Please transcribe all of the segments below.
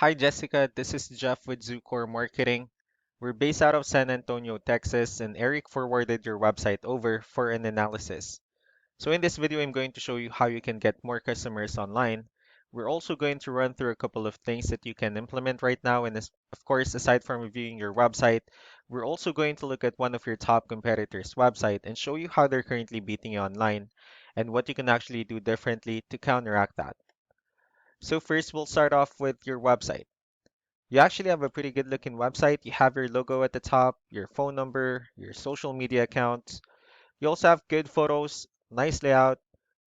Hi Jessica, this is Jeff with Zucore Marketing. We're based out of San Antonio, Texas, and Eric forwarded your website over for an analysis. So in this video, I'm going to show you how you can get more customers online. We're also going to run through a couple of things that you can implement right now, and of course, aside from reviewing your website, we're also going to look at one of your top competitors' website and show you how they're currently beating you online and what you can actually do differently to counteract that. So first, we'll start off with your website. You actually have a pretty good looking website. You have your logo at the top, your phone number, your social media accounts. You also have good photos, nice layout,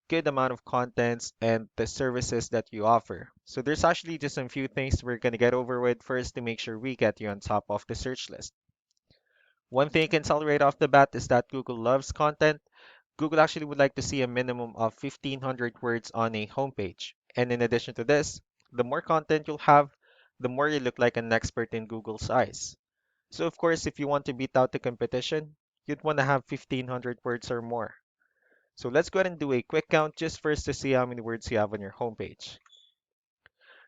good amount of contents, and the services that you offer. So there's actually just a few things we're going to get over with first to make sure we get you on top of the search list. One thing you can tell right off the bat is that Google loves content. Google actually would like to see a minimum of 1,500 words on a homepage. And in addition to this, the more content you'll have, the more you look like an expert in Google's eyes. So of course, if you want to beat out the competition, you'd want to have 1,500 words or more. So let's go ahead and do a quick count just first to see how many words you have on your homepage.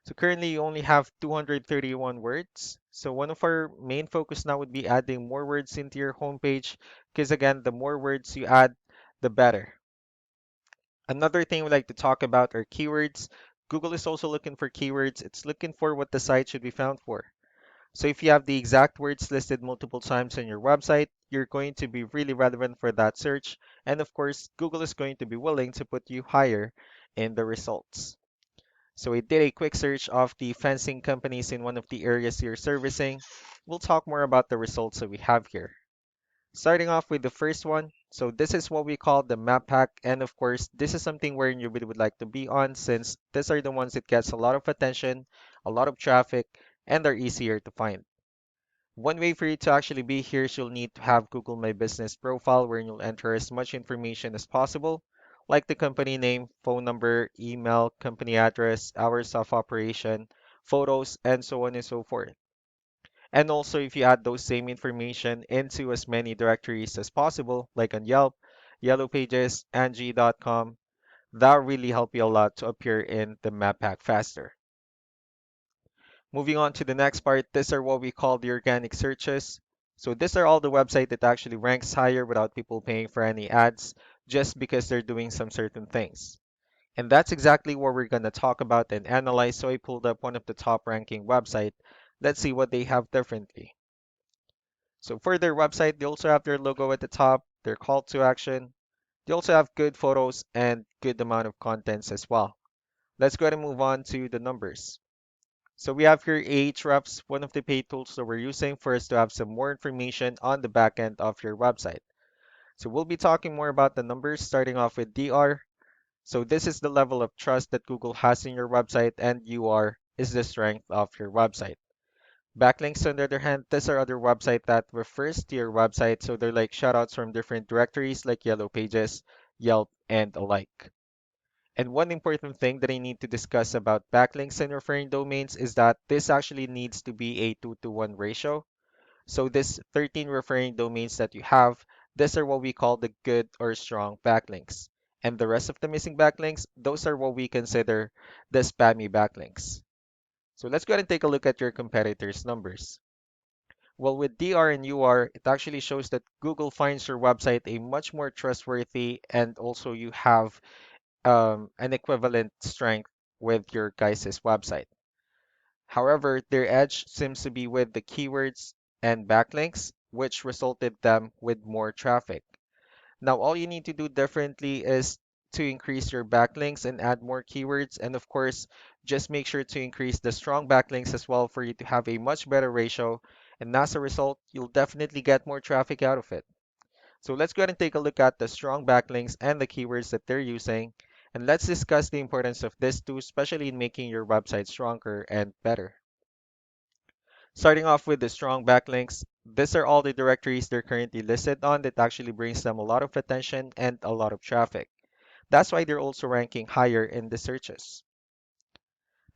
So currently you only have 231 words. So one of our main focus now would be adding more words into your homepage because again, the more words you add, the better. Another thing we like to talk about are keywords. Google is also looking for keywords. It's looking for what the site should be found for. So if you have the exact words listed multiple times on your website, you're going to be really relevant for that search. And of course, Google is going to be willing to put you higher in the results. So we did a quick search of the fencing companies in one of the areas you're servicing. We'll talk more about the results that we have here. Starting off with the first one. So this is what we call the map pack. And of course, this is something where you really would like to be on since these are the ones that gets a lot of attention, a lot of traffic, and are easier to find. One way for you to actually be here is you'll need to have Google My Business profile where you'll enter as much information as possible, like the company name, phone number, email, company address, hours of operation, photos, and so on and so forth. And also, if you add those same information into as many directories as possible, like on Yelp, Yellow Pages, Angie.com, that really help you a lot to appear in the map pack faster. Moving on to the next part, these are what we call the organic searches. So these are all the website that actually ranks higher without people paying for any ads, just because they're doing some certain things. And that's exactly what we're going to talk about and analyze. So I pulled up one of the top ranking website. Let's see what they have differently. So for their website, they also have their logo at the top, their call to action. They also have good photos and good amount of contents as well. Let's go ahead and move on to the numbers. So we have here Ahrefs, one of the paid tools that we're using for us to have some more information on the back end of your website. So we'll be talking more about the numbers, starting off with DR. So this is the level of trust that Google has in your website, and UR is the strength of your website. Backlinks, on the other hand, these are other website that refers to your website, so they're like shoutouts from different directories like Yellow Pages, Yelp, and alike. And one important thing that I need to discuss about backlinks and referring domains is that this actually needs to be a 2-to-1 ratio. So this 13 referring domains that you have, these are what we call the good or strong backlinks. And the rest of the missing backlinks, those are what we consider the spammy backlinks. So let's go ahead and take a look at your competitors' numbers. Well, with DR and UR, it actually shows that Google finds your website a much more trustworthy, and also you have an equivalent strength with your guys' website. However, their edge seems to be with the keywords and backlinks, which resulted them with more traffic. Now, all you need to do differently is to increase your backlinks and add more keywords. And of course, just make sure to increase the strong backlinks as well for you to have a much better ratio. And as a result, you'll definitely get more traffic out of it. So let's go ahead and take a look at the strong backlinks and the keywords that they're using. And let's discuss the importance of this too, especially in making your website stronger and better. Starting off with the strong backlinks, these are all the directories they're currently listed on that actually brings them a lot of attention and a lot of traffic. That's why they're also ranking higher in the searches.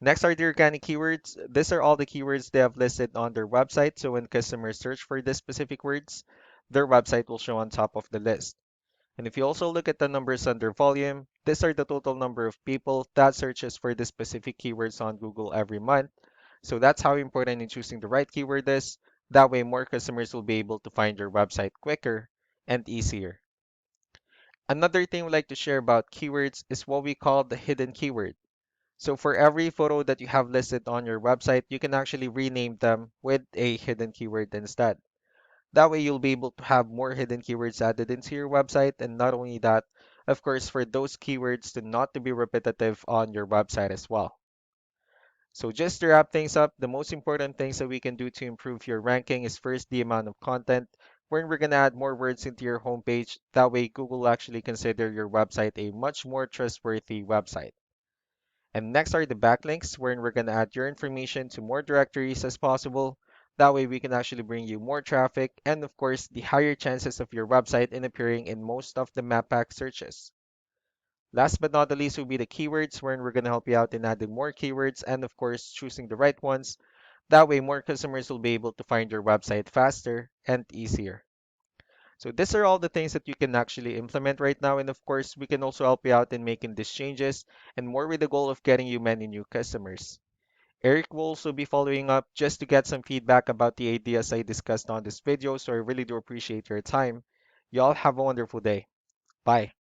Next are the organic keywords. These are all the keywords they have listed on their website, so when customers search for these specific words, their website will show on top of the list. And if you also look at the numbers under volume, these are the total number of people that searches for the specific keywords on Google every month. So that's how important in choosing the right keyword is. That way, more customers will be able to find your website quicker and easier. Another thing we like to share about keywords is what we call the hidden keyword. So for every photo that you have listed on your website, you can actually rename them with a hidden keyword instead. That way you'll be able to have more hidden keywords added into your website. And not only that, of course, for those keywords to not to be repetitive on your website as well. So just to wrap things up, the most important things that we can do to improve your ranking is first the amount of content, where we're going to add more words into your homepage. That way Google will actually consider your website a much more trustworthy website. And next are the backlinks, wherein we're going to add your information to more directories as possible. That way we can actually bring you more traffic and of course the higher chances of your website in appearing in most of the map pack searches. Last but not the least will be the keywords, wherein we're going to help you out in adding more keywords and of course choosing the right ones. That way more customers will be able to find your website faster and easier. So these are all the things that you can actually implement right now. And of course, we can also help you out in making these changes and more with the goal of getting you many new customers. Eric will also be following up just to get some feedback about the ideas I discussed on this video. So I really do appreciate your time. Y'all have a wonderful day. Bye.